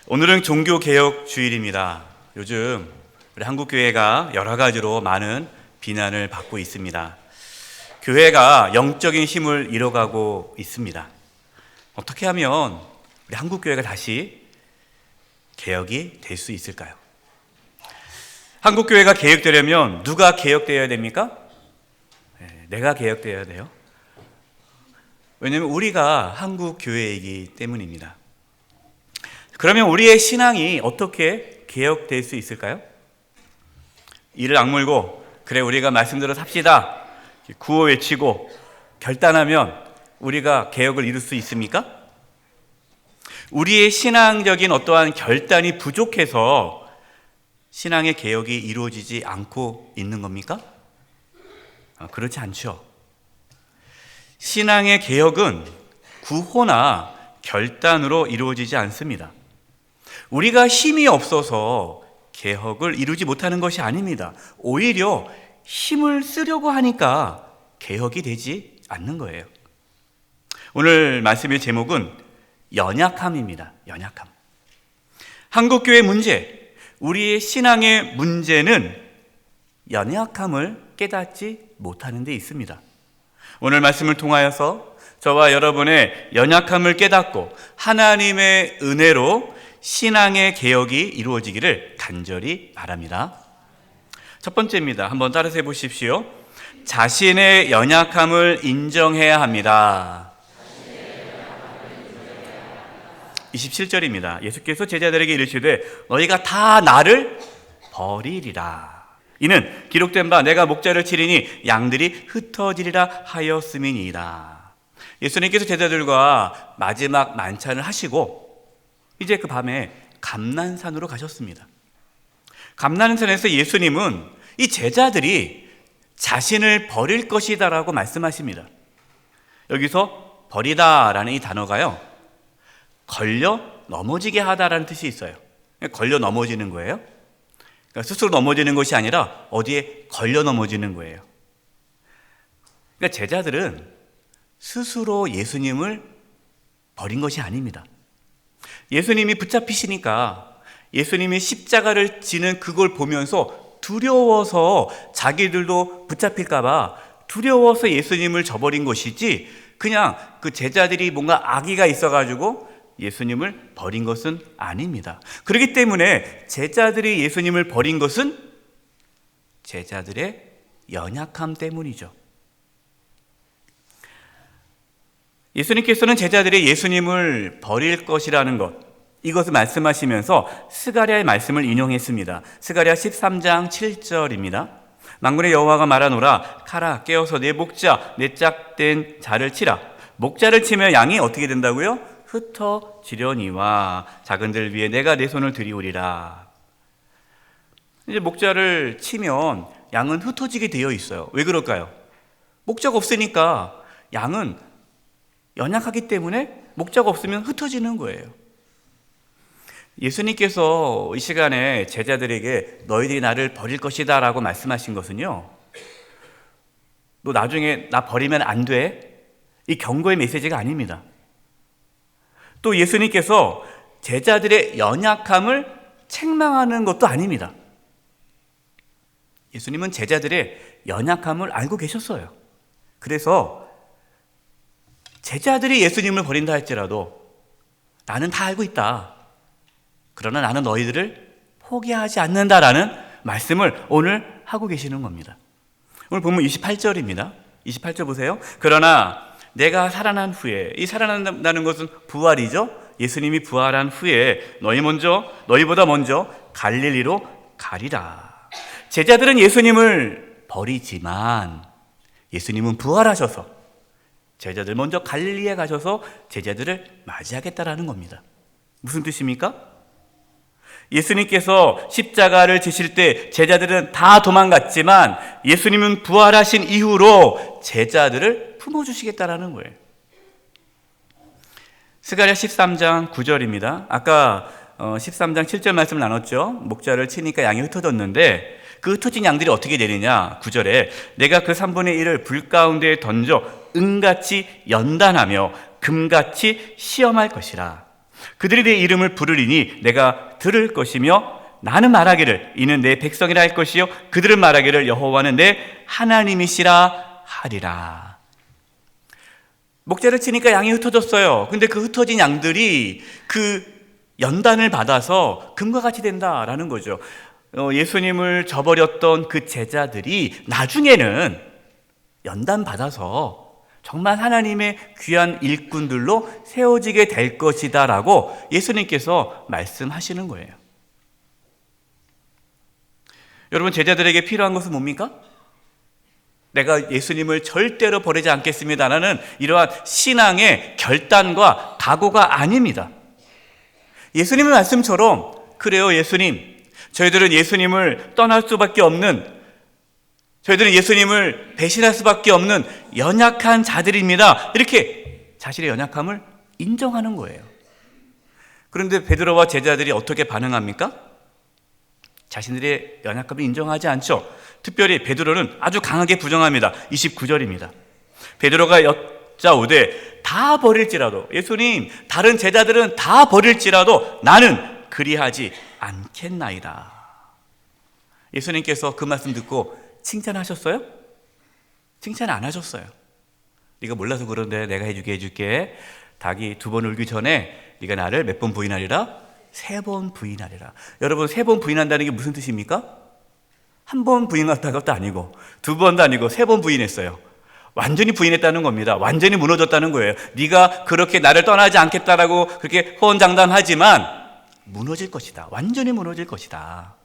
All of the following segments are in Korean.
오늘은 종교개혁 주일입니다. 요즘 우리 한국교회가 여러 가지로 많은 비난을 받고 있습니다. 교회가 영적인 힘을 잃어가고 있습니다. 어떻게 하면 우리 한국교회가 다시 개혁이 될 수 있을까요? 한국교회가 개혁되려면 누가 개혁되어야 됩니까? 내가 개혁되어야 돼요. 왜냐하면 우리가 한국교회이기 때문입니다. 그러면 우리의 신앙이 어떻게 개혁될 수 있을까요? 이를 악물고 그래 우리가 말씀대로 삽시다 구호 외치고 결단하면 우리가 개혁을 이룰 수 있습니까? 우리의 신앙적인 어떠한 결단이 부족해서 신앙의 개혁이 이루어지지 않고 있는 겁니까? 그렇지 않죠. 신앙의 개혁은 구호나 결단으로 이루어지지 않습니다. 우리가 힘이 없어서 개혁을 이루지 못하는 것이 아닙니다. 오히려 힘을 쓰려고 하니까 개혁이 되지 않는 거예요. 오늘 말씀의 제목은 연약함입니다. 연약함. 한국교회 문제, 우리의 신앙의 문제는 연약함을 깨닫지 못하는 데 있습니다. 오늘 말씀을 통하여서 저와 여러분의 연약함을 깨닫고 하나님의 은혜로 신앙의 개혁이 이루어지기를 간절히 바랍니다. 첫 번째입니다. 한번 따라서 해보십시오. 자신의 연약함을 인정해야 합니다. 27절입니다. 예수께서 제자들에게 이르시되 너희가 다 나를 버리리라. 이는 기록된 바 내가 목자를 치리니 양들이 흩어지리라 하였음이니이다. 예수님께서 제자들과 마지막 만찬을 하시고 이제 그 밤에 감난산으로 가셨습니다. 감난산에서 예수님은 이 제자들이 자신을 버릴 것이다라고 말씀하십니다. 여기서 버리다라는 이 단어가요, 걸려 넘어지게 하다라는 뜻이 있어요. 걸려 넘어지는 거예요. 그러니까 스스로 넘어지는 것이 아니라 어디에 걸려 넘어지는 거예요. 그러니까 제자들은 스스로 예수님을 버린 것이 아닙니다. 예수님이 붙잡히시니까 예수님이 십자가를 지는 그걸 보면서 두려워서 자기들도 붙잡힐까 봐 두려워서 예수님을 저버린 것이지 그냥 그 제자들이 뭔가 악의가 있어가지고 예수님을 버린 것은 아닙니다. 그렇기 때문에 제자들이 예수님을 버린 것은 제자들의 연약함 때문이죠. 예수님께서는 제자들이 예수님을 버릴 것이라는 것, 이것을 말씀하시면서 스가랴의 말씀을 인용했습니다. 스가랴 13장 7절입니다. 만군의 여호와가 말하노라 가라 깨어서 내 목자 내 짝된 자를 치라. 목자를 치면 양이 어떻게 된다고요? 흩어지려니와 작은들 위에 내가 내 손을 들이오리라. 이제 목자를 치면 양은 흩어지게 되어 있어요. 왜 그럴까요? 목자가 없으니까 양은 연약하기 때문에 목자가 없으면 흩어지는 거예요. 예수님께서 이 시간에 제자들에게 너희들이 나를 버릴 것이다 라고 말씀하신 것은요, 너 나중에 나 버리면 안 돼, 이 경고의 메시지가 아닙니다. 또 예수님께서 제자들의 연약함을 책망하는 것도 아닙니다. 예수님은 제자들의 연약함을 알고 계셨어요. 그래서 제자들이 예수님을 버린다 할지라도 나는 다 알고 있다. 그러나 나는 너희들을 포기하지 않는다라는 말씀을 오늘 하고 계시는 겁니다. 오늘 보면 28절입니다. 28절 보세요. 그러나 내가 살아난 후에, 이 살아난다는 것은 부활이죠. 예수님이 부활한 후에 너희보다 먼저 갈릴리로 가리라. 제자들은 예수님을 버리지만 예수님은 부활하셔서 제자들 먼저 갈릴리에 가셔서 제자들을 맞이하겠다라는 겁니다. 무슨 뜻입니까? 예수님께서 십자가를 지실 때 제자들은 다 도망갔지만 예수님은 부활하신 이후로 제자들을 품어주시겠다라는 거예요. 스가랴 13장 9절입니다. 아까 13장 7절 말씀 나눴죠. 목자를 치니까 양이 흩어졌는데 그 흩어진 양들이 어떻게 되느냐. 9절에 내가 그 3분의 1을 불 가운데에 던져 은같이 연단하며 금같이 시험할 것이라. 그들이 내 이름을 부르리니 내가 들을 것이며 나는 말하기를 이는 내 백성이라 할 것이요 그들은 말하기를 여호와는 내 하나님이시라 하리라. 목자를 치니까 양이 흩어졌어요. 근데 그 흩어진 양들이 그 연단을 받아서 금과 같이 된다라는 거죠. 예수님을 저버렸던 그 제자들이 나중에는 연단 받아서 정말 하나님의 귀한 일꾼들로 세워지게 될 것이다 라고 예수님께서 말씀하시는 거예요. 여러분, 제자들에게 필요한 것은 뭡니까? 내가 예수님을 절대로 버리지 않겠습니다라는 이러한 신앙의 결단과 각오가 아닙니다. 예수님의 말씀처럼 그래요, 예수님. 저희들은 예수님을 떠날 수밖에 없는, 저희들은 예수님을 배신할 수밖에 없는 연약한 자들입니다. 이렇게 자신의 연약함을 인정하는 거예요. 그런데 베드로와 제자들이 어떻게 반응합니까? 자신들의 연약함을 인정하지 않죠. 특별히 베드로는 아주 강하게 부정합니다. 29절입니다. 베드로가 여짜오되 다 버릴지라도, 예수님 다른 제자들은 다 버릴지라도 나는 그리하지 않겠나이다. 예수님께서 그 말씀 듣고 칭찬하셨어요? 칭찬 안 하셨어요. 네가 몰라서 그런데 내가 해줄게. 닭이 2번 울기 전에 네가 나를 몇 번 부인하리라? 3번 부인하리라. 여러분, 3번 부인한다는 게 무슨 뜻입니까? 1번 부인했다는 것도 아니고 2번도 아니고 3번 부인했어요. 완전히 부인했다는 겁니다. 완전히 무너졌다는 거예요. 네가 그렇게 나를 떠나지 않겠다라고 그렇게 호언장담하지만 무너질 것이다. 완전히 무너질 것이다.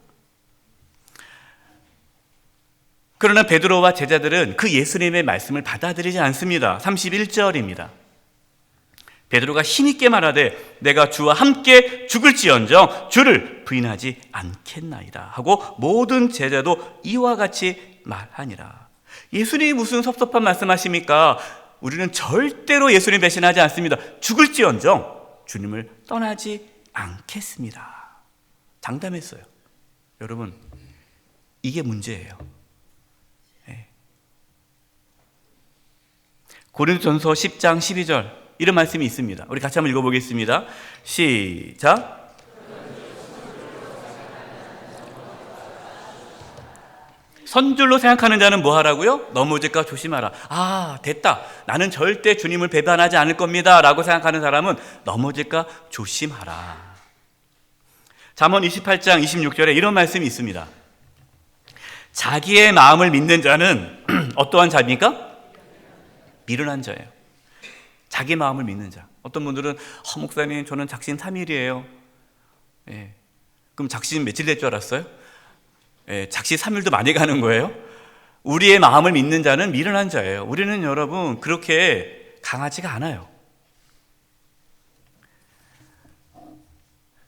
그러나 베드로와 제자들은 그 예수님의 말씀을 받아들이지 않습니다. 31절입니다. 베드로가 힘있게 말하되 내가 주와 함께 죽을지언정 주를 부인하지 않겠나이다 하고 모든 제자도 이와 같이 말하니라. 예수님이 무슨 섭섭한 말씀하십니까? 우리는 절대로 예수님 배신하지 않습니다. 죽을지언정 주님을 떠나지 않겠습니다. 장담했어요. 여러분, 이게 문제예요. 고린도전서 10장 12절 이런 말씀이 있습니다. 우리 같이 한번 읽어보겠습니다. 시작. 선줄로 생각하는 자는 뭐 하라고요? 넘어질까 조심하라. 아, 됐다. 나는 절대 주님을 배반하지 않을 겁니다 라고 생각하는 사람은 넘어질까 조심하라. 잠언 28장 26절에 이런 말씀이 있습니다. 자기의 마음을 믿는 자는 어떠한 자입니까? 미련한 자예요. 자기 마음을 믿는 자. 어떤 분들은 목사님 저는 작심 3일이에요. 예. 그럼 작심 며칠 될 줄 알았어요? 예. 작심 3일도 많이 가는 거예요. 우리의 마음을 믿는 자는 미련한 자예요. 우리는 여러분 그렇게 강하지가 않아요.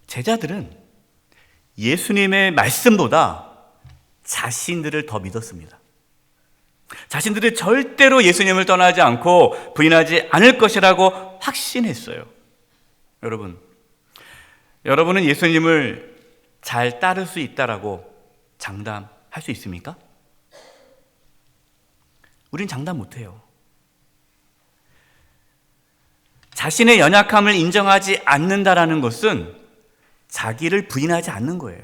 제자들은 예수님의 말씀보다 자신들을 더 믿었습니다. 자신들이 절대로 예수님을 떠나지 않고 부인하지 않을 것이라고 확신했어요. 여러분은 예수님을 잘 따를 수 있다라고 장담할 수 있습니까? 우린 장담 못해요. 자신의 연약함을 인정하지 않는다라는 것은 자기를 부인하지 않는 거예요.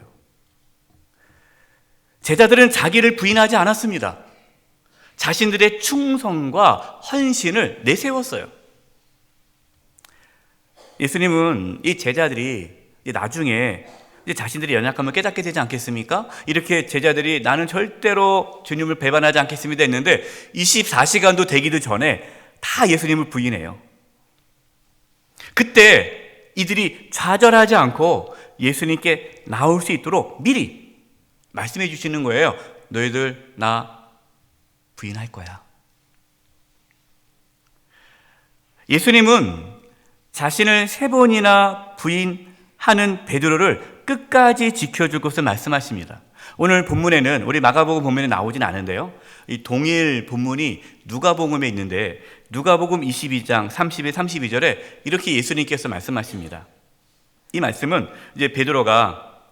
제자들은 자기를 부인하지 않았습니다. 자신들의 충성과 헌신을 내세웠어요. 예수님은 이 제자들이 나중에 자신들의 연약함을 깨닫게 되지 않겠습니까? 이렇게 제자들이 나는 절대로 주님을 배반하지 않겠습니다 했는데 24시간도 되기도 전에 다 예수님을 부인해요. 그때 이들이 좌절하지 않고 예수님께 나올 수 있도록 미리 말씀해 주시는 거예요. 너희들 나 부인할 거야. 예수님은 자신을 3번이나 부인하는 베드로를 끝까지 지켜줄 것을 말씀하십니다. 오늘 본문에는 우리 마가복음 본문에 나오진 않은데요. 이 동일 본문이 누가복음에 있는데 누가복음 22장 31, 32절에 이렇게 예수님께서 말씀하십니다. 이 말씀은 이제 베드로가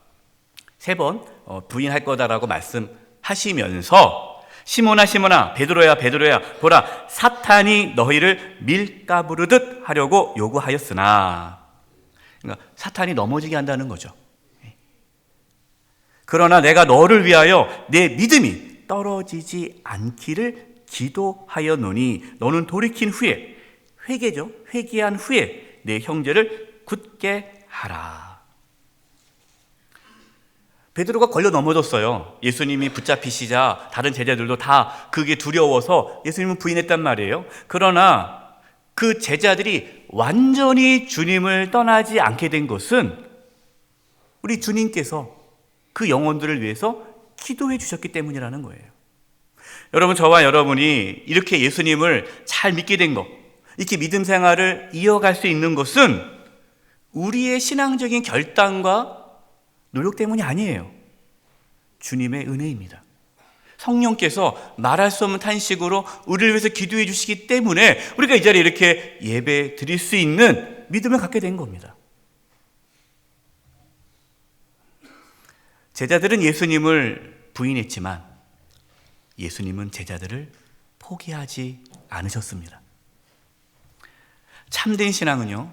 3번 부인할 거다라고 말씀하시면서 시몬아 시몬아 베드로야 베드로야 보라 사탄이 너희를 밀가부르듯 하려고 요구하였으나 그러니까 사탄이 넘어지게 한다는 거죠. 그러나 내가 너를 위하여 내 믿음이 떨어지지 않기를 기도하였노니 너는 돌이킨 후에, 회개죠. 회개한 후에 내 형제를 굳게 하라. 베드로가 걸려 넘어졌어요. 예수님이 붙잡히시자 다른 제자들도 다 그게 두려워서 예수님을 부인했단 말이에요. 그러나 그 제자들이 완전히 주님을 떠나지 않게 된 것은 우리 주님께서 그 영혼들을 위해서 기도해 주셨기 때문이라는 거예요. 여러분, 저와 여러분이 이렇게 예수님을 잘 믿게 된 것, 이렇게 믿음 생활을 이어갈 수 있는 것은 우리의 신앙적인 결단과 노력 때문이 아니에요. 주님의 은혜입니다. 성령께서 말할 수 없는 탄식으로 우리를 위해서 기도해 주시기 때문에 우리가 이 자리에 이렇게 예배 드릴 수 있는 믿음을 갖게 된 겁니다. 제자들은 예수님을 부인했지만 예수님은 제자들을 포기하지 않으셨습니다. 참된 신앙은요,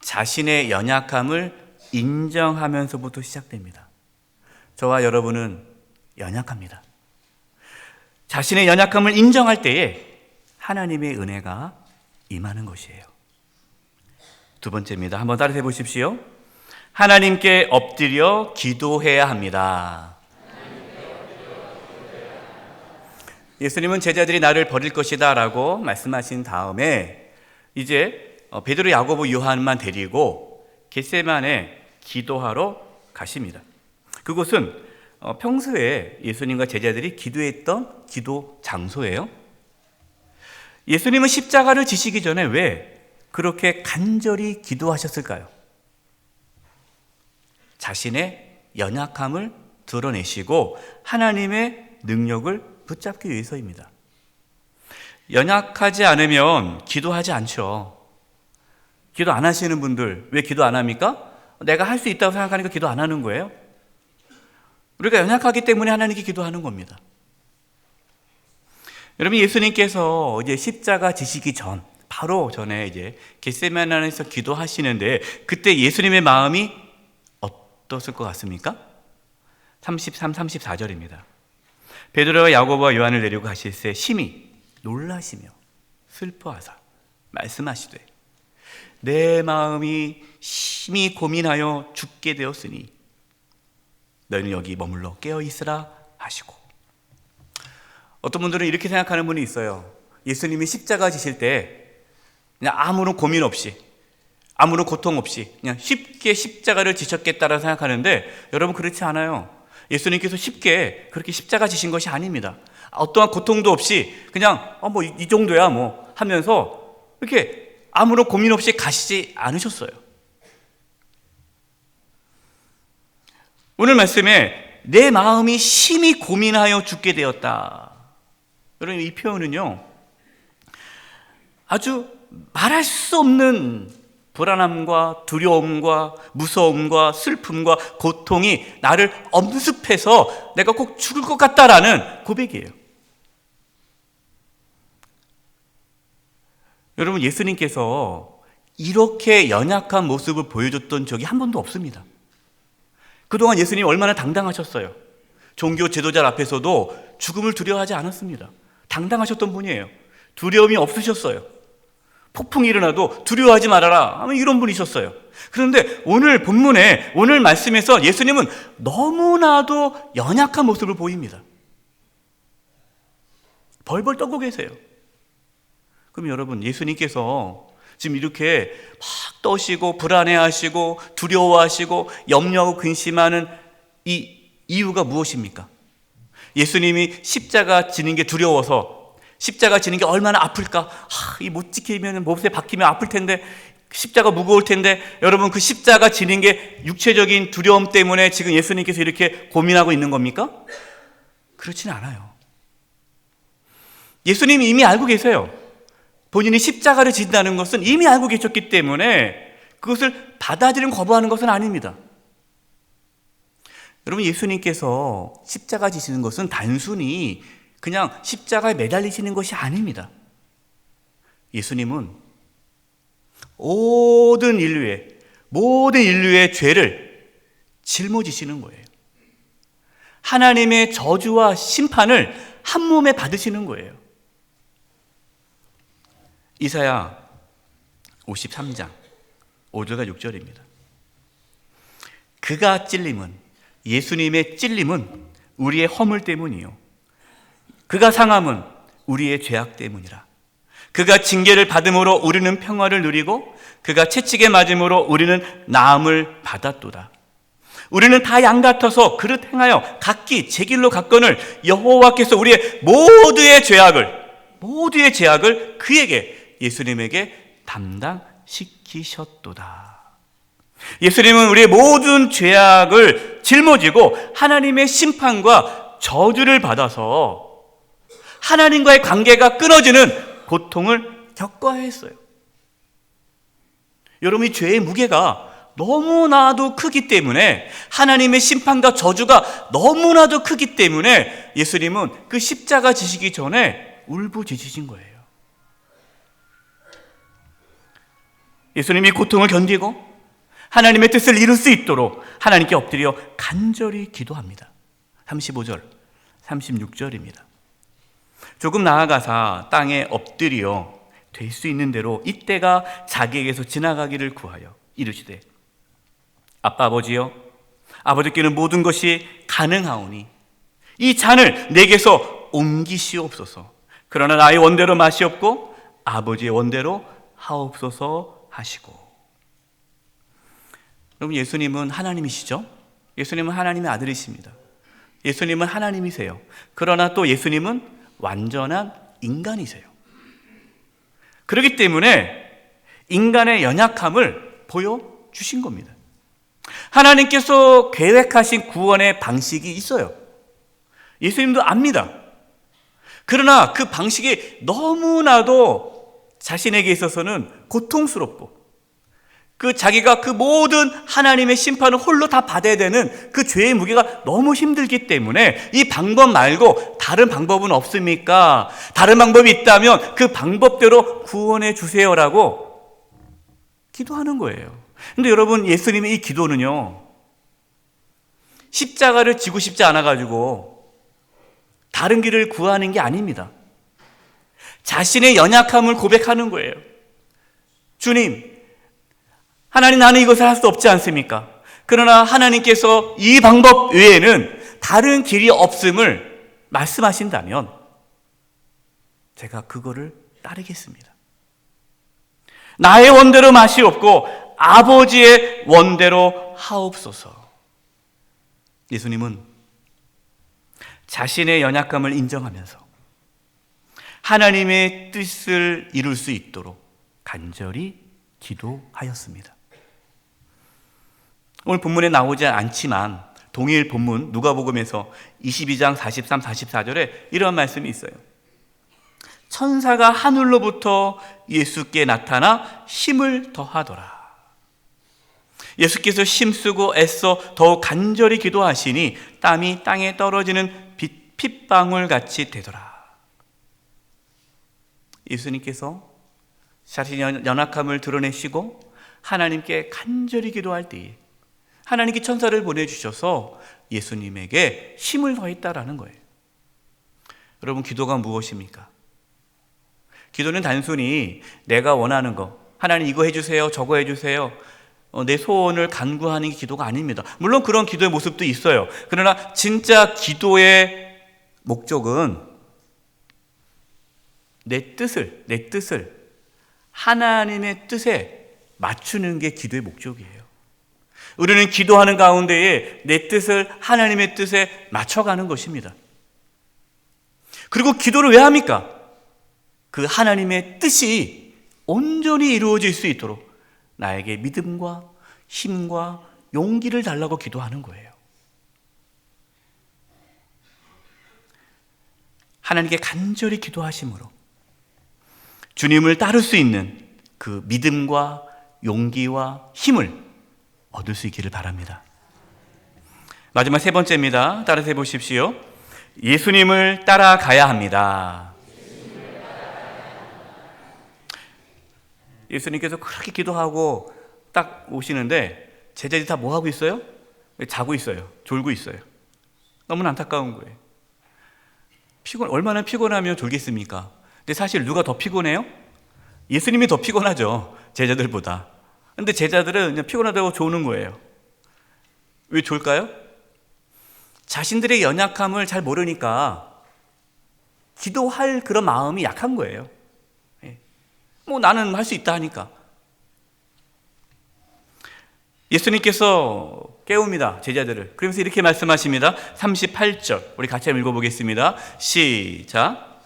자신의 연약함을 인정하면서부터 시작됩니다. 저와 여러분은 연약합니다. 자신의 연약함을 인정할 때에 하나님의 은혜가 임하는 것이에요. 두 번째입니다. 한번 따라해 보십시오. 하나님께 엎드려 기도해야 합니다. 예수님은 제자들이 나를 버릴 것이다 라고 말씀하신 다음에 이제 베드로, 야고보, 요한만 데리고 겟세마네 기도하러 가십니다. 그곳은 평소에 예수님과 제자들이 기도했던 기도 장소예요. 예수님은 십자가를 지시기 전에 왜 그렇게 간절히 기도하셨을까요? 자신의 연약함을 드러내시고 하나님의 능력을 붙잡기 위해서입니다. 연약하지 않으면 기도하지 않죠. 기도 안 하시는 분들 왜 기도 안 합니까? 내가 할 수 있다고 생각하니까 기도 안 하는 거예요. 우리가 연약하기 때문에 하나님께 기도하는 겁니다. 여러분, 예수님께서 이제 십자가 지시기 전, 바로 전에 이제 겟세마네에서 기도하시는데 그때 예수님의 마음이 어떻을 것 같습니까? 33, 34절입니다. 베드로와 야고보와 요한을 데리고 가실새 심히 놀라시며 슬퍼하사 말씀하시되 내 마음이 심히 고민하여 죽게 되었으니 너희는 여기 머물러 깨어있으라 하시고. 어떤 분들은 이렇게 생각하는 분이 있어요. 예수님이 십자가 지실 때 그냥 아무런 고민 없이, 아무런 고통 없이 그냥 쉽게 십자가를 지셨겠다라고 생각하는데 여러분, 그렇지 않아요. 예수님께서 쉽게 그렇게 십자가 지신 것이 아닙니다. 어떠한 고통도 없이 그냥 이 정도야 뭐 하면서 이렇게 아무런 고민 없이 가시지 않으셨어요. 오늘 말씀에 내 마음이 심히 고민하여 죽게 되었다. 여러분, 이 표현은요, 아주 말할 수 없는 불안함과 두려움과 무서움과 슬픔과 고통이 나를 엄습해서 내가 꼭 죽을 것 같다라는 고백이에요. 여러분, 예수님께서 이렇게 연약한 모습을 보여줬던 적이 한 번도 없습니다. 그동안 예수님이 얼마나 당당하셨어요. 종교 지도자 앞에서도 죽음을 두려워하지 않았습니다. 당당하셨던 분이에요. 두려움이 없으셨어요. 폭풍이 일어나도 두려워하지 말아라, 이런 분이셨어요. 그런데 오늘 본문에, 오늘 말씀에서 예수님은 너무나도 연약한 모습을 보입니다. 벌벌 떨고 계세요. 그럼 여러분, 예수님께서 지금 이렇게 막 떠시고 불안해하시고 두려워하시고 염려하고 근심하는 이 이유가 무엇입니까? 예수님이 십자가 지는 게 두려워서, 십자가 지는 게 얼마나 아플까? 이 못 지키면 못에 박히면 아플 텐데, 십자가 무거울 텐데. 여러분, 그 십자가 지는 게 육체적인 두려움 때문에 지금 예수님께서 이렇게 고민하고 있는 겁니까? 그렇지는 않아요. 예수님이 이미 알고 계세요. 본인이 십자가를 진다는 것은 이미 알고 계셨기 때문에 그것을 받아들이는, 거부하는 것은 아닙니다. 여러분, 예수님께서 십자가 지시는 것은 단순히 그냥 십자가에 매달리시는 것이 아닙니다. 예수님은 모든 인류의 모든 인류의 죄를 짊어지시는 거예요. 하나님의 저주와 심판을 한 몸에 받으시는 거예요. 이사야 53장 5절과 6절입니다. 그가 찔림은, 예수님의 찔림은 우리의 허물 때문이요, 그가 상함은 우리의 죄악 때문이라. 그가 징계를 받음으로 우리는 평화를 누리고 그가 채찍에 맞음으로 우리는 나음을 받았도다. 우리는 다 양 같아서 그릇 행하여 각기 제 길로 갔거늘 여호와께서 우리의 모두의 죄악을 그에게, 예수님에게 담당시키셨도다. 예수님은 우리의 모든 죄악을 짊어지고 하나님의 심판과 저주를 받아서 하나님과의 관계가 끊어지는 고통을 겪어야 했어요. 여러분, 이 죄의 무게가 너무나도 크기 때문에, 하나님의 심판과 저주가 너무나도 크기 때문에 예수님은 그 십자가 지시기 전에 울부짖으신 거예요. 예수님이 고통을 견디고 하나님의 뜻을 이룰 수 있도록 하나님께 엎드려 간절히 기도합니다. 35절, 36절입니다. 조금 나아가사 땅에 엎드려 될 수 있는 대로 이때가 자기에게서 지나가기를 구하여 이르시되, 아빠 아버지여, 아버지께는 모든 것이 가능하오니 이 잔을 내게서 옮기시옵소서. 그러나 나의 원대로 마시옵고 아버지의 원대로 하옵소서 하시고. 여러분, 예수님은 하나님이시죠? 예수님은 하나님의 아들이십니다. 예수님은 하나님이세요. 그러나 또 예수님은 완전한 인간이세요. 그렇기 때문에 인간의 연약함을 보여주신 겁니다. 하나님께서 계획하신 구원의 방식이 있어요. 예수님도 압니다. 그러나 그 방식이 너무나도 자신에게 있어서는 고통스럽고, 자기가 그 모든 하나님의 심판을 홀로 다 받아야 되는 그 죄의 무게가 너무 힘들기 때문에 이 방법 말고 다른 방법은 없습니까? 다른 방법이 있다면 그 방법대로 구원해 주세요라고 기도하는 거예요. 근데 여러분, 예수님의 이 기도는요, 십자가를 지고 싶지 않아가지고 다른 길을 구하는 게 아닙니다. 자신의 연약함을 고백하는 거예요. 주님, 하나님, 나는 이것을 할 수 없지 않습니까? 그러나 하나님께서 이 방법 외에는 다른 길이 없음을 말씀하신다면 제가 그거를 따르겠습니다. 나의 원대로 마시옵고 아버지의 원대로 하옵소서. 예수님은 자신의 연약함을 인정하면서 하나님의 뜻을 이룰 수 있도록 간절히 기도하였습니다. 오늘 본문에 나오지 않지만 동일 본문 누가복음에서 22장 43, 44절에 이런 말씀이 있어요. 천사가 하늘로부터 예수께 나타나 힘을 더하더라. 예수께서 힘쓰고 애써 더욱 간절히 기도하시니 땀이 땅에 떨어지는 핏방울 같이 되더라. 예수님께서 자신의 연약함을 드러내시고 하나님께 간절히 기도할 때에 하나님께 천사를 보내주셔서 예수님에게 힘을 더했다라는 거예요. 여러분, 기도가 무엇입니까? 기도는 단순히 내가 원하는 거, 하나님 이거 해주세요, 저거 해주세요, 내 소원을 간구하는 게 기도가 아닙니다. 물론 그런 기도의 모습도 있어요. 그러나 진짜 기도의 목적은 내 뜻을 하나님의 뜻에 맞추는 게 기도의 목적이에요. 우리는 기도하는 가운데에 내 뜻을 하나님의 뜻에 맞춰가는 것입니다. 그리고 기도를 왜 합니까? 그 하나님의 뜻이 온전히 이루어질 수 있도록 나에게 믿음과 힘과 용기를 달라고 기도하는 거예요. 하나님께 간절히 기도하심으로 주님을 따를 수 있는 그 믿음과 용기와 힘을 얻을 수 있기를 바랍니다. 마지막 세 번째입니다. 따라서 해보십시오. 예수님을 따라가야 합니다. 예수님께서 그렇게 기도하고 딱 오시는데 제자들이 다 뭐 하고 있어요? 자고 있어요. 졸고 있어요. 너무나 안타까운 거예요. 얼마나 피곤하면 졸겠습니까? 근데 사실 누가 더 피곤해요? 예수님이 더 피곤하죠. 제자들보다. 근데 제자들은 그냥 피곤하다고 조는 거예요. 왜 졸까요? 자신들의 연약함을 잘 모르니까 기도할 그런 마음이 약한 거예요. 뭐 나는 할 수 있다 하니까. 예수님께서 깨웁니다. 제자들을. 그러면서 이렇게 말씀하십니다. 38절 우리 같이 한번 읽어보겠습니다. 시작.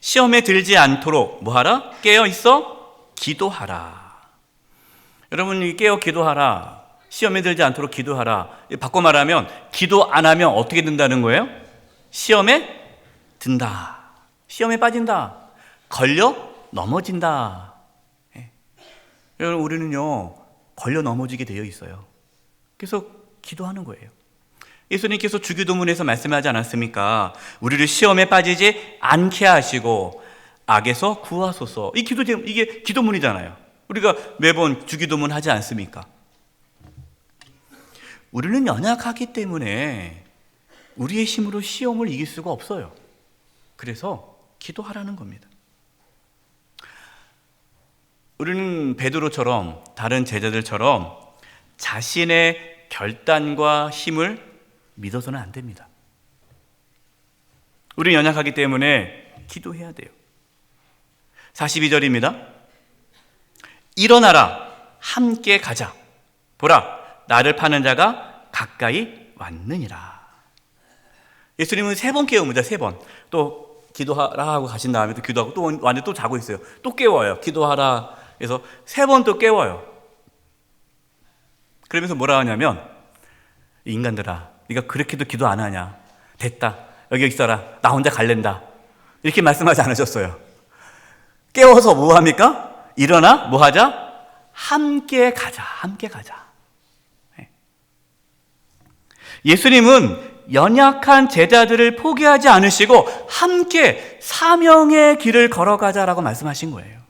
시험에 들지 않도록 뭐하라? 깨어 있어 기도하라. 여러분, 깨어 기도하라. 시험에 들지 않도록 기도하라. 바꿔 말하면 기도 안 하면 어떻게 된다는 거예요? 시험에 든다. 시험에 빠진다. 걸려 넘어진다. 여러분, 우리는요 걸려 넘어지게 되어 있어요. 그래서 기도하는 거예요. 예수님께서 주기도문에서 말씀하지 않았습니까? 우리를 시험에 빠지지 않게 하시고 악에서 구하소서. 이게 기도문이잖아요. 우리가 매번 주기도문 하지 않습니까? 우리는 연약하기 때문에 우리의 힘으로 시험을 이길 수가 없어요. 그래서 기도하라는 겁니다. 우리는 베드로처럼 다른 제자들처럼 자신의 결단과 힘을 믿어서는 안 됩니다. 우리는 연약하기 때문에 기도해야 돼요. 42절입니다. 일어나라, 함께 가자. 보라, 나를 파는 자가 가까이 왔느니라. 예수님은 3번 깨웁니다. 3번. 또 기도하라 하고 가신 다음에 또 기도하고 또 왔는데 또 자고 있어요. 또 깨워요. 기도하라 해서 3번 또 깨워요. 그러면서 뭐라 하냐면, 인간들아, 네가 그렇게도 기도 안 하냐? 됐다. 여기 있어라. 나 혼자 갈랜다. 이렇게 말씀하지 않으셨어요. 깨워서 뭐 합니까? 일어나, 뭐 하자? 함께 가자. 함께 가자. 예수님은 연약한 제자들을 포기하지 않으시고 함께 사명의 길을 걸어가자라고 말씀하신 거예요.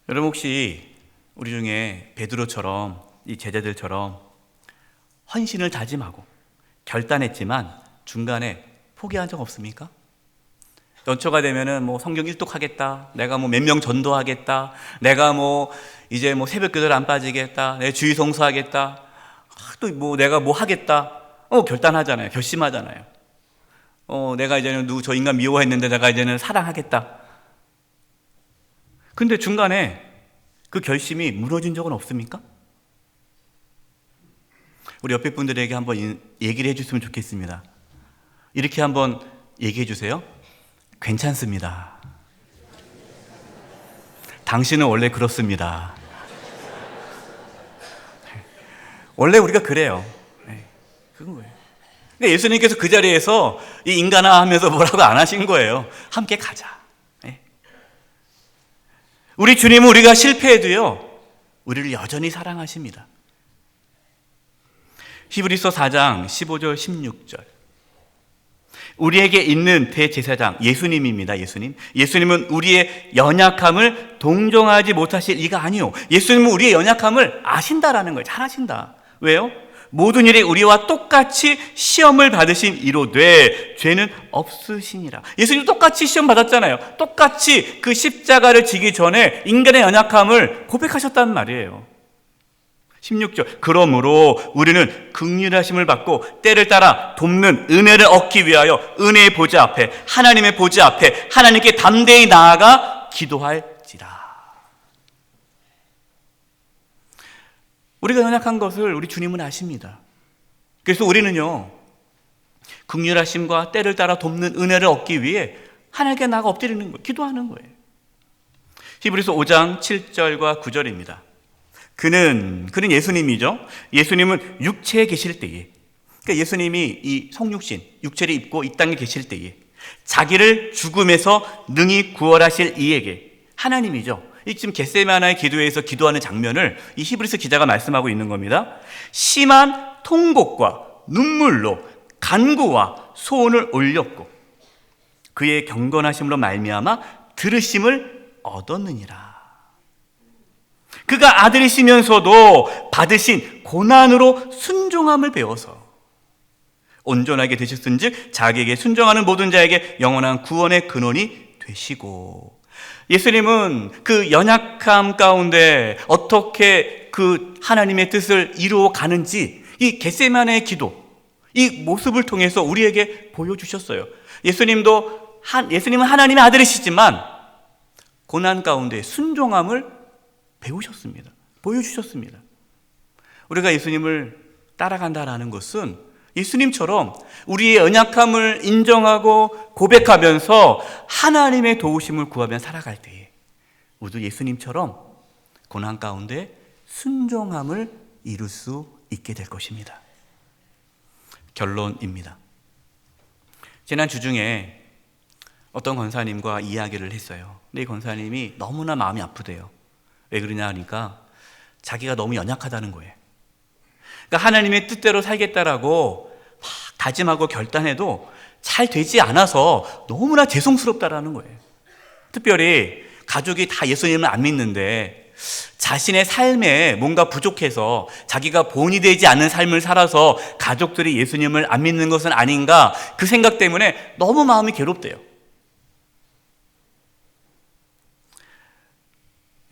여러분, 혹시 우리 중에 베드로처럼 이 제자들처럼 헌신을 다짐하고 결단했지만 중간에 포기한 적 없습니까? 연초가 되면은 뭐 성경 일독하겠다, 내가 뭐 몇 명 전도하겠다, 내가 뭐 이제 뭐 새벽 기도를 안 빠지겠다, 내 주의 성수하겠다, 또 뭐 내가 뭐 하겠다, 결단하잖아요. 결심하잖아요. 내가 이제는 저 인간 미워했는데 내가 이제는 사랑하겠다. 근데 중간에 그 결심이 무너진 적은 없습니까? 우리 옆에 분들에게 한번 얘기를 해줬으면 좋겠습니다. 이렇게 한번 얘기해 주세요. 괜찮습니다. 당신은 원래 그렇습니다. 원래 우리가 그래요. 그건 거예요. 근데 예수님께서 그 자리에서 이 인간아 하면서 뭐라고 안 하신 거예요. 함께 가자. 우리 주님은 우리가 실패해도요, 우리를 여전히 사랑하십니다. 히브리서 4장 15절 16절. 우리에게 있는 대제사장 예수님입니다. 예수님은 우리의 연약함을 동정하지 못하실 이가 아니요, 예수님은 우리의 연약함을 아신다라는 거예요. 잘 아신다. 왜요? 모든 일에 우리와 똑같이 시험을 받으신 이로되 죄는 없으시니라. 예수님 똑같이 시험 받았잖아요. 똑같이 그 십자가를 지기 전에 인간의 연약함을 고백하셨단 말이에요. 16절. 그러므로 우리는 긍휼하심을 받고 때를 따라 돕는 은혜를 얻기 위하여 은혜의 보좌 앞에, 하나님의 보좌 앞에 하나님께 담대히 나아가 기도할지라. 우리가 연약한 것을 우리 주님은 아십니다. 그래서 우리는요, 긍휼하심과 때를 따라 돕는 은혜를 얻기 위해 하나님께 나아가 엎드리는 거예요. 기도하는 거예요. 히브리서 5장 7절과 9절입니다. 그는 예수님이죠. 예수님은 육체에 계실 때에, 그러니까 예수님이 이 성육신, 육체를 입고 이 땅에 계실 때에 자기를 죽음에서 능히 구원하실 이에게, 하나님이죠. 이 지금 겟세마나의 기도에서 기도하는 장면을 이 히브리서 기자가 말씀하고 있는 겁니다. 심한 통곡과 눈물로 간구와 소원을 올렸고 그의 경건하심으로 말미암아 들으심을 얻었느니라. 그가 아들이시면서도 받으신 고난으로 순종함을 배워서 온전하게 되셨은즉 자기에게 순종하는 모든 자에게 영원한 구원의 근원이 되시고, 예수님은 그 연약함 가운데 어떻게 그 하나님의 뜻을 이루어 가는지 이 겟세마네의 기도, 이 모습을 통해서 우리에게 보여주셨어요. 예수님은 하나님의 아들이시지만 고난 가운데 순종함을 배우셨습니다. 보여주셨습니다. 우리가 예수님을 따라간다라는 것은 예수님처럼 우리의 연약함을 인정하고 고백하면서 하나님의 도우심을 구하며 살아갈 때에 우리도 예수님처럼 고난 가운데 순종함을 이룰 수 있게 될 것입니다. 결론입니다. 지난 주중에 어떤 권사님과 이야기를 했어요. 근데 이 권사님이 너무나 마음이 아프대요. 왜 그러냐 하니까 자기가 너무 연약하다는 거예요. 그러니까 하나님의 뜻대로 살겠다라고 막 다짐하고 결단해도 잘 되지 않아서 너무나 죄송스럽다라는 거예요. 특별히 가족이 다 예수님을 안 믿는데 자신의 삶에 뭔가 부족해서 자기가 본이 되지 않는 삶을 살아서 가족들이 예수님을 안 믿는 것은 아닌가, 그 생각 때문에 너무 마음이 괴롭대요.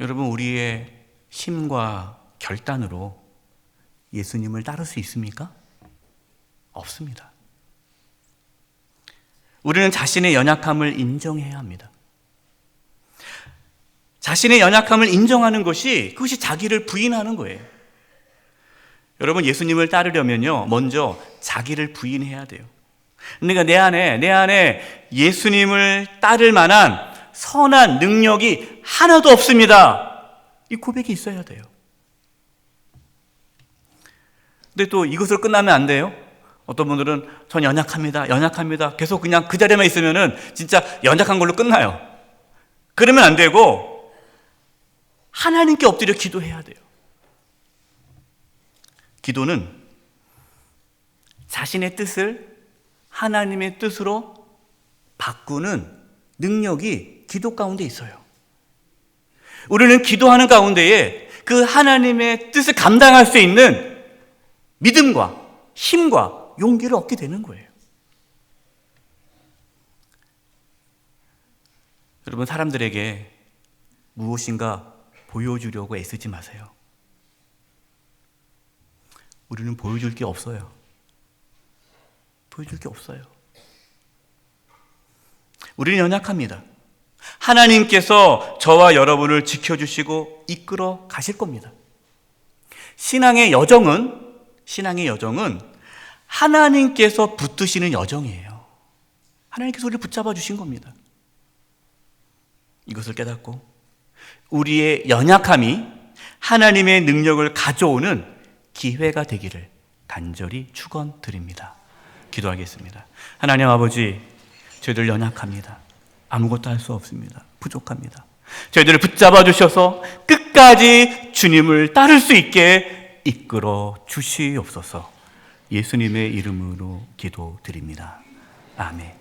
여러분, 우리의 힘과 결단으로 예수님을 따를 수 있습니까? 없습니다. 우리는 자신의 연약함을 인정해야 합니다. 자신의 연약함을 인정하는 그것이 자기를 부인하는 거예요. 여러분, 예수님을 따르려면요, 먼저 자기를 부인해야 돼요. 그러니까 내 안에 예수님을 따를 만한 선한 능력이 하나도 없습니다. 이 고백이 있어야 돼요. 근데 또 이것으로 끝나면 안 돼요. 어떤 분들은 전 연약합니다. 계속 그냥 그 자리에만 있으면은 진짜 연약한 걸로 끝나요. 그러면 안 되고 하나님께 엎드려 기도해야 돼요. 기도는 자신의 뜻을 하나님의 뜻으로 바꾸는 능력이 기도 가운데 있어요. 우리는 기도하는 가운데에 그 하나님의 뜻을 감당할 수 있는 믿음과 힘과 용기를 얻게 되는 거예요. 여러분, 사람들에게 무엇인가 보여주려고 애쓰지 마세요. 우리는 보여줄 게 없어요. 보여줄 게 없어요. 우리는 연약합니다. 하나님께서 저와 여러분을 지켜주시고 이끌어 가실 겁니다. 신앙의 여정은 하나님께서 붙드시는 여정이에요. 하나님께서 우리를 붙잡아 주신 겁니다. 이것을 깨닫고 우리의 연약함이 하나님의 능력을 가져오는 기회가 되기를 간절히 축원드립니다. 기도하겠습니다. 하나님 아버지, 저희들 연약합니다. 아무것도 할 수 없습니다. 부족합니다. 저희들을 붙잡아 주셔서 끝까지 주님을 따를 수 있게 이끌어 주시옵소서. 예수님의 이름으로 기도드립니다. 아멘.